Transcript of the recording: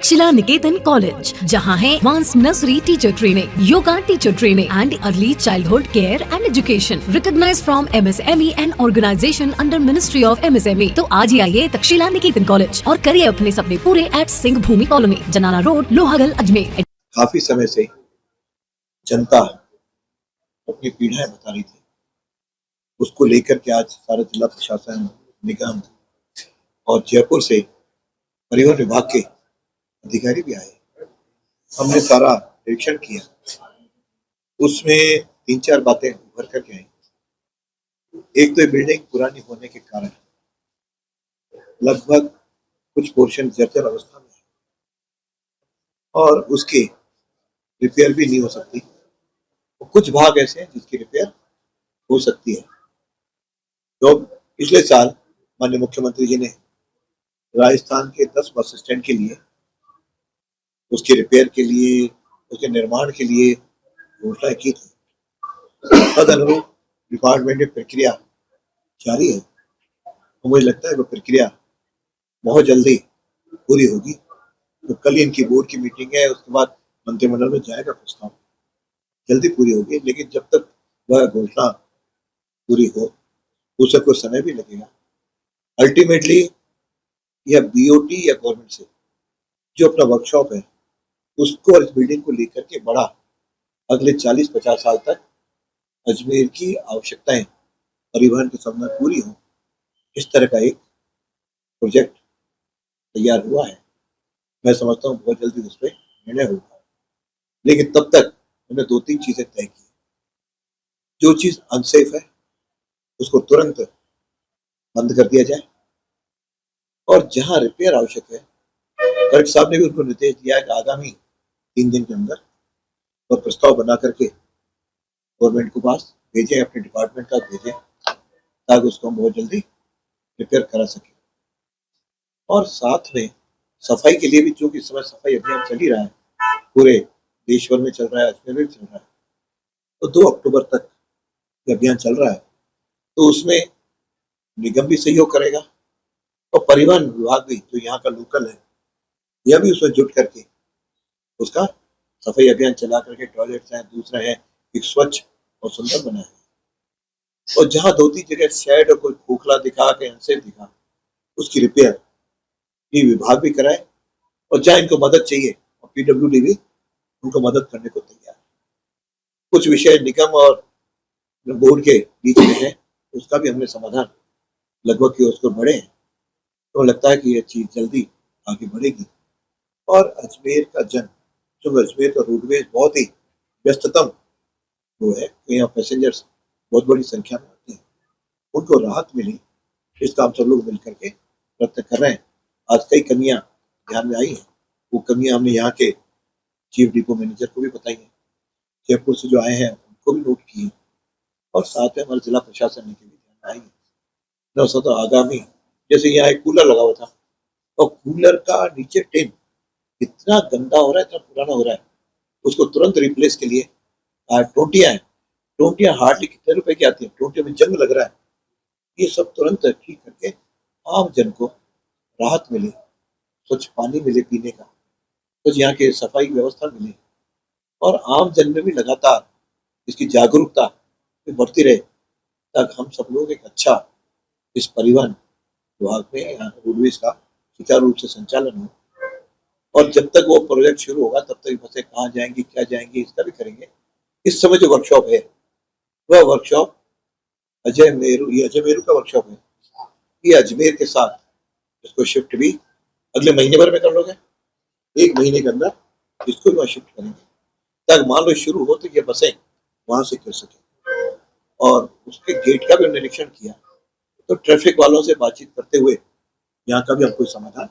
तक्षशिला निकेतन college, जहां है advance nursery teacher training, yoga teacher training and early childhood care and education, recognised from MSME and organisation under ministry of MSME। तो आज ही आइए तक्षशिला निकेतन college और करिए अपने सपने पूरे एट सिंह भूमि कॉलोनी, जनाना रोड, लोहागल, अजमेर। काफी समय से जनता अपनी पीड़ाएं बता रही थी, उसको लेकर के आज सारा जिला प्रशासन, निगम और जयपुर से परिवहन विभाग के अधिकारी भी आए। हमने सारा निरीक्षण किया, उसमें 3-4 बातें उभर करके आई। एक तो ये बिल्डिंग पुरानी होने के कारण लगभग कुछ पोर्शन जर्जर अवस्था में है और उसके रिपेयर भी नहीं हो सकती। तो कुछ भाग ऐसे हैं जिसकी रिपेयर हो सकती है। तो पिछले साल माननीय मुख्यमंत्री जी ने राजस्थान के 10 बस स्टैंड के लिए, उसके रिपेयर के लिए, उसके निर्माण के लिए घोषणा की थी। तद अनुरूप डिपार्टमेंट में प्रक्रिया जारी है। तो मुझे लगता है वो प्रक्रिया बहुत जल्दी पूरी होगी। तो कल इनकी बोर्ड की मीटिंग है, उसके बाद मंत्रिमंडल में जाएगा प्रस्ताव, जल्दी पूरी होगी। लेकिन जब तक वह घोषणा पूरी हो उसे कुछ समय भी लगेगा। अल्टीमेटली यह BOT या गवर्नमेंट से जो अपना वर्कशॉप है उसको और इस बिल्डिंग को लेकर के बढ़ा अगले 40-50 साल तक अजमेर की आवश्यकताएं परिवहन के सामने पूरी हो, इस तरह का एक प्रोजेक्ट तैयार हुआ है। मैं समझता हूँ बहुत जल्दी उस पर निर्णय होगा। लेकिन तब तक हमने 2-3 चीजें तय की। जो चीज अनसेफ है उसको तुरंत बंद कर दिया जाए और जहां रिपेयर आवश्यक है, कलेक्टर साहब ने भी उनको निर्देश दिया है कि आगामी 3 दिन के अंदर वह प्रस्ताव बना करके गवर्नमेंट को पास भेजें, अपने डिपार्टमेंट का भेजें, ताकि उसको हम बहुत जल्दी रिपेयर करा सकें। और साथ में सफाई के लिए भी, चूंकि इस समय सफाई अभियान चल ही रहा है, पूरे देश भर में चल रहा है, अजमेर में भी चल रहा है, तो 2 अक्टूबर तक ये अभियान चल रहा है। तो उसमें निगम भी सहयोग करेगा और परिवहन विभाग भी, जो यहाँ का लोकल है, यह भी उसमें जुट करके उसका सफाई अभियान चला करके टॉयलेट्स हैं, दूसरा है एक स्वच्छ और सुंदर बना है। और जहां 2-3 जगह शेड और कोई खोखला दिखा के अनसेफ दिखा, उसकी रिपेयर ये विभाग भी कराए और जहां इनको मदद चाहिए और PWD भी उनको मदद करने को तैयार है। कुछ विषय निगम और बोर्ड के बीच में है, उसका भी हमने समाधान लगभग की उसको बढ़े हैं। तो लगता है कि यह चीज जल्दी आगे बढ़ेगी। और अजमेर का जो अजमेर का रोडवेज बहुत ही व्यस्ततम वो है, यहाँ पैसेंजर्स बहुत बड़ी संख्या में आते हैं, उनको राहत मिली, इसका हम सब लोग मिलकर के प्रयत्न कर रहे हैं। आज कई कमियां ध्यान में आई हैं, वो कमियां हमने यहाँ के चीफ डिपो मैनेजर को भी बताई है, जयपुर से जो आए हैं उनको भी नोट की है, और साथ में हमारे जिला प्रशासन ने भी ध्यान आई है। तो आगामी, जैसे यहाँ एक कूलर लगा हुआ था और कूलर का नीचे टिन इतना गंदा हो रहा है, इतना पुराना हो रहा है, उसको तुरंत रिप्लेस के लिए टोंटियां हैं, टोंटियां हार्डली कितने रुपए की आती है, टोंटियों में जंग लग रहा है। ये सब तुरंत ठीक करके आम जन को राहत मिले, स्वच्छ पानी मिले पीने का, तो यहाँ के सफाई व्यवस्था मिले और आम जन में भी लगातार इसकी जागरूकता बढ़ती रहे, ताकि हम सब लोग एक अच्छा इस परिवहन विभाग में यहाँ रोडवेज का सुचारू रूप से संचालन हो। और जब तक वो प्रोजेक्ट शुरू होगा तब तक बसें कहाँ जाएंगी, क्या जाएंगी, इसका भी करेंगे। इस समय जो वर्कशॉप है वह वर्कशॉप अजय मेरू का वर्कशॉप है। ये अजमेर के साथ इसको शिफ्ट भी अगले महीने भर में कर लोगे, 1 महीने के अंदर इसको भी वहाँ शिफ्ट करेंगे, ताकि मान लो शुरू हो तो ये बसें वहां से कर सके। और उसके गेट का भी निरीक्षण किया, तो ट्रैफिक वालों से बातचीत करते हुए यहाँ का भी हम कोई समाधान